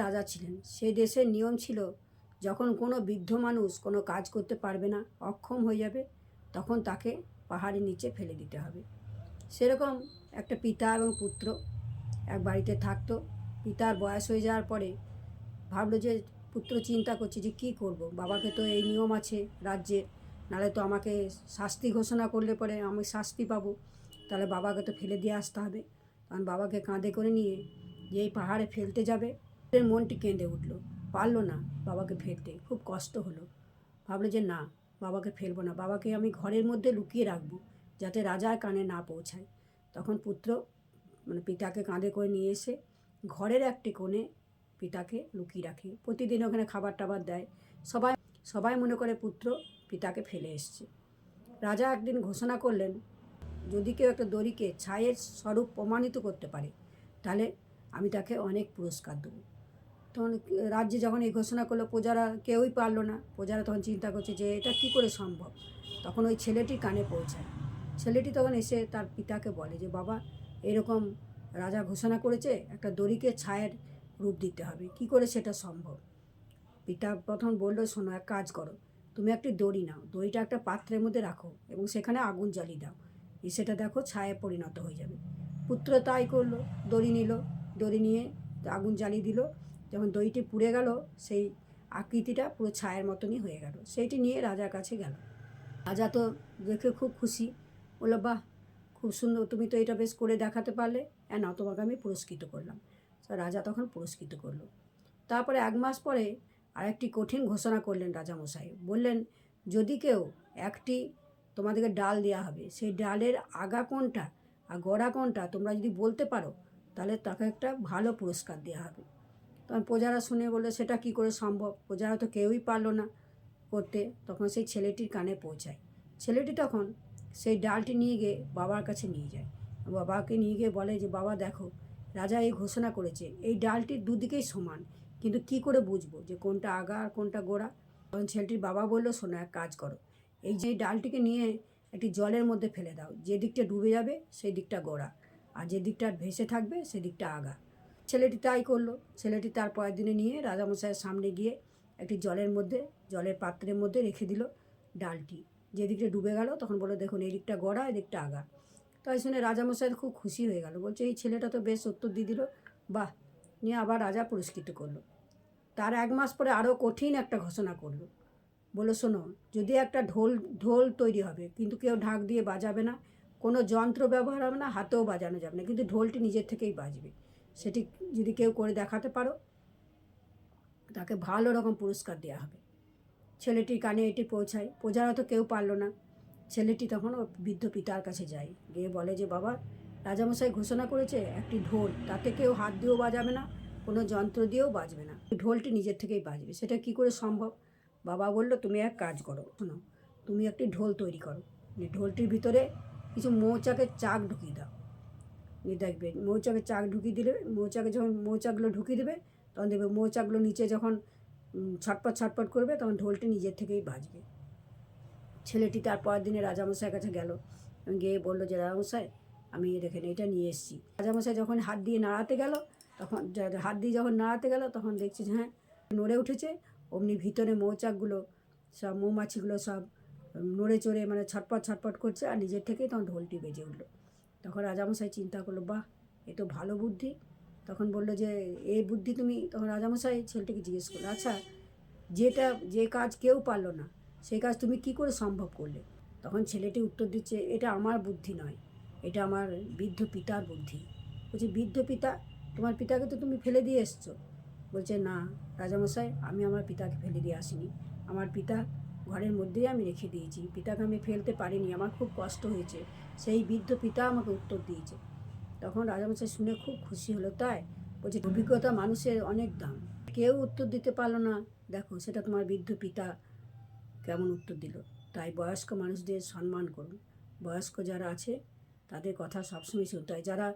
রাজা ছিলেন। সেই দেশের নিয়ম ছিল, যখন কোনো বৃদ্ধ মানুষ কোনো কাজ করতে পারবে না, অক্ষম হয়ে যাবে, তখন তাকে পাহাড়ের নিচে ফেলে দিতে হবে। সেরকম একটা পিতা এবং পুত্র এক বাড়িতে থাকতো। পিতার বয়স হয়ে যাওয়ার পরে ভাবলো যে, পুত্র চিন্তা করছে যে কী করব, বাবাকে তো এই নিয়ম আছে রাজ্যের, নাহলে তো আমাকে শাস্তি ঘোষণা করলে পরে আমি শাস্তি পাবো, তাহলে বাবাকে তো ফেলে দিয়ে আসতে হবে। কারণ বাবাকে কাঁধে করে নিয়ে যেই পাহাড়ে ফেলতে যাবে, এর মনটি কেঁদে উঠলো, পারলো না বাবাকে ফেলতে, খুব কষ্ট হলো। ভাবলো যে না, বাবাকে ফেলবো না, বাবাকে আমি ঘরের মধ্যে লুকিয়ে রাখবো যাতে রাজার কানে না পৌঁছায়। তখন পুত্র পিতাকে কাঁধে করে নিয়ে এসে ঘরের একটি কোণে পিতাকে লুকিয়ে রাখে। প্রতিদিন ওখানে খাবার টাবার দেয়। সবাই সবাই মনে করে পুত্র পিতাকে ফেলে এসছে। রাজা একদিন ঘোষণা করলেন, যদি কেউ একটা দড়িকে ছায়ের স্বরূপ প্রমাণিত করতে পারে, তাহলে আমি তাকে অনেক পুরস্কার দেবো। তখন রাজ্যে যখন এই ঘোষণা করলো, প্রজারা কেউই পারলো না। প্রজারা তখন চিন্তা করছে যে এটা কী করে সম্ভব। তখন ওই ছেলেটির কানে পৌঁছায়। ছেলেটি তখন এসে তার পিতাকে বলে যে, বাবা, এরকম রাজা ঘোষণা করেছে একটা দড়িকে ছায়ের রূপ দিতে হবে, কি করে সেটা সম্ভব। পিতা প্রথম বললো, শোনো, এক কাজ করো, তুমি একটি দড়ি নাও, দড়িটা একটা পাত্রের মধ্যে রাখো এবং সেখানে আগুন জ্বালিয়ে দাও, সেটা দেখো ছায়ে পরিণত হয়ে যাবে। পুত্র তাই করলো, দড়ি নিল, দড়ি নিয়ে আগুন জ্বালিয়ে দিল। যখন দড়িটি পুড়ে গেল, সেই আকৃতিটা পুরো ছায়ের মতনই হয়ে গেল। সেইটি নিয়ে রাজার কাছে গেল। রাজা তো দেখে খুব খুশি, বললো, বাহ, খুব সুন্দর, তুমি তো এটা বেশ করে দেখাতে পারলে, না, তোমাকে আমি পুরস্কৃত করলাম। তো রাজা তখন পুরস্কৃত করলো। তারপরে 1 মাস পরে আরেকটি কঠিন ঘোষণা করলেন রাজামশাই। বললেন, যদি কেউ একটি তোমাদেরকে ডাল দেওয়া হবে, সেই ডালের আগা কোনটা আর গোড়া কোনটা তোমরা যদি বলতে পারো, তাহলে তাকে একটা ভালো পুরস্কার দেওয়া হবে। তখন প্রজারা শুনে বললো, সেটা কি করে সম্ভব, প্রজারা তো কেউই পারলো না করতে। তখন সেই ছেলেটির কানে পৌঁছায়। ছেলেটি তখন সেই ডালটি নিয়ে গিয়ে বাবার কাছে নিয়ে যায়। বাবাকে নিয়ে গিয়ে বলে যে, বাবা দেখো, রাজা এই ঘোষণা করেছে, এই ডালটির দুদিকেই সমান, কিন্তু কি করে বুঝবো যে কোনটা আগা আর কোনটা গোড়া। তখন ছেলেটির বাবা বললো, শোনো, এক কাজ করো, এই যে ডালটিকে নিয়ে একটি জলের মধ্যে ফেলে দাও, যে দিকটা ডুবে যাবে সেই দিকটা গোড়া, আর যে দিকটা ভেসে থাকবে সেদিকটা আগা। ছেলেটি তাই করলো। ছেলেটি তার পরের দিনে নিয়ে রাজামশাইয়ের সামনে গিয়ে একটি জলের পাত্রের মধ্যে রেখে দিল ডালটি। যেদিকটা ডুবে গেল, তখন বললো, দেখুন, এই দিকটা গোড়া, এদিকটা আগা। তাই শুনে রাজামশাই খুব খুশি হয়ে গেল, বলছে এই ছেলেটা তো বেশ উত্তর দিয়ে দিল, বাহ। নিয়ে আবার রাজা পুরস্কৃত করলো। তার 1 মাস পরে আরও কঠিন একটা ঘোষণা করলো। বললো, শোনো, যদি একটা ঢোল তৈরি হবে, কিন্তু কেউ ঢাক দিয়ে বাজাবে না, কোনো যন্ত্র ব্যবহার হবে না, হাতেও বাজানো যাবে না, কিন্তু ঢোলটি নিজের থেকেই বাজবে। সেটি যদি কেউ করে দেখাতে পারো, তাকে ভালো রকম পুরস্কার দেওয়া হবে। ছেলেটির কানে এটি পৌঁছায়। প্রজারা তো কেউ পারলো না। ছেলেটি তখন ও বৃদ্ধ পিতার কাছে যায়, গিয়ে বলে যে, বাবা, রাজামশাই ঘোষণা করেছে একটি ঢোল, তাতে কেউ হাত দিয়েও বাজাবে না, কোনো যন্ত্র দিয়েও বাজবে না, ঢোলটি নিজের থেকেই বাজবে, সেটা কি করে সম্ভব। বাবা বলল, তুমি এক কাজ করো, শোনো, তুমি একটি ঢোল তৈরি করো, ঢোলটির ভিতরে কিছু মৌচাকের চাক ঢুকিয়ে দাও। দেখবে মৌচাকের চাক ঢুকিয়ে দিলে, যখন মৌচাকগুলো ঢুকিয়ে দেবে, তখন দেখবে মৌচাকগুলো নিচে যখন ছটপট ছটপট করবে, তখন ঢোলটি নিজের থেকেই বাজবে। ছেলেটি তার পরের দিনে রাজামশাইয়ের কাছে গেল, গিয়ে বললো যে, রাজামশাই, আমি দেখেন এটা নিয়ে এসেছি। রাজামশাই যখন হাত দিয়ে নাড়াতে গেল, তখন দেখছি যে হ্যাঁ, নড়ে উঠেছে। অমনি ভিতরে মৌচাকগুলো সব, মৌমাছিগুলো সব নড়ে চড়ে ছটপট ছটপট করছে, আর নিজের থেকেই তখন ঢোলটি বেজে উঠলো। তখন রাজামশাই চিন্তা করলো, বাহ, এ তো ভালো বুদ্ধি। তখন বললো যে, এই বুদ্ধি তুমি, তখন রাজামশাই ছেলেটিকে জিজ্ঞেস করলো, আচ্ছা, যে কাজ কেউ পারলো না, সেই কাজ তুমি কি করে সম্ভব করলে। তখন ছেলেটি উত্তর দিচ্ছে, এটা আমার বুদ্ধি নয়, এটা আমার বৃদ্ধ পিতার বুদ্ধি। বলছে, বৃদ্ধ পিতা, তোমার পিতাকে তো তুমি ফেলে দিয়ে এসছো। বলছে, না রাজামশাই, আমি আমার পিতাকে ফেলে দিয়ে আসিনি, আমার পিতা ঘরের মধ্যেই আমি রেখে দিয়েছি, পিতাকে আমি ফেলতে পারিনি, আমার খুব কষ্ট হয়েছে, সেই বৃদ্ধ পিতা আমাকে উত্তর দিয়েছে। তখন রাজামশাই শুনে খুব খুশি হলো। তাই বলছে, অভিজ্ঞতা মানুষের অনেক দাম, কেউ উত্তর দিতে পারলো না, দেখো সেটা তোমার বৃদ্ধ পিতা কেমন উত্তর দিল। তাই বয়স্ক মানুষদের সম্মান করুন। বয়স্ক যারা আছে তাদের কথা সবসময় শুনতে হয়। যারা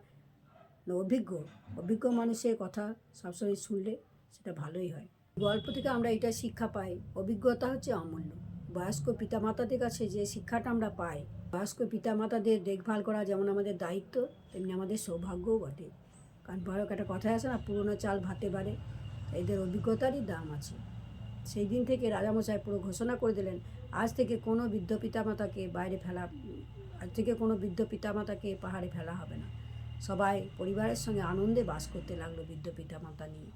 অভিজ্ঞ মানুষের কথা সবসময় শুনলে সেটা ভালোই হয়। গল্প থেকে আমরা এটা শিক্ষা পাই, অভিজ্ঞতা হচ্ছে অমূল্য। বয়স্ক পিতামাতাদের কাছে যে শিক্ষাটা আমরা পাই, বয়স্ক পিতামাতাদের দেখভাল করা যেমন আমাদের দায়িত্ব, তেমনি আমাদের সৌভাগ্যও বটে। কারণ বড় একটা কথাই আছে না, পুরনো চাল ভাতে বাড়ে। এদের অভিজ্ঞতারই দাম আছে। সেই দিন থেকে রাজামশাই পুরো ঘোষণা করে দিলেন, আজ থেকে কোনো বৃদ্ধ পিতামাতাকে আজ থেকে কোনো বৃদ্ধ পিতামাতাকে পাহাড়ে ফেলা হবে না। সবাই পরিবারের সঙ্গে আনন্দে বাস করতে লাগলো বৃদ্ধ পিতামাতা নিয়ে।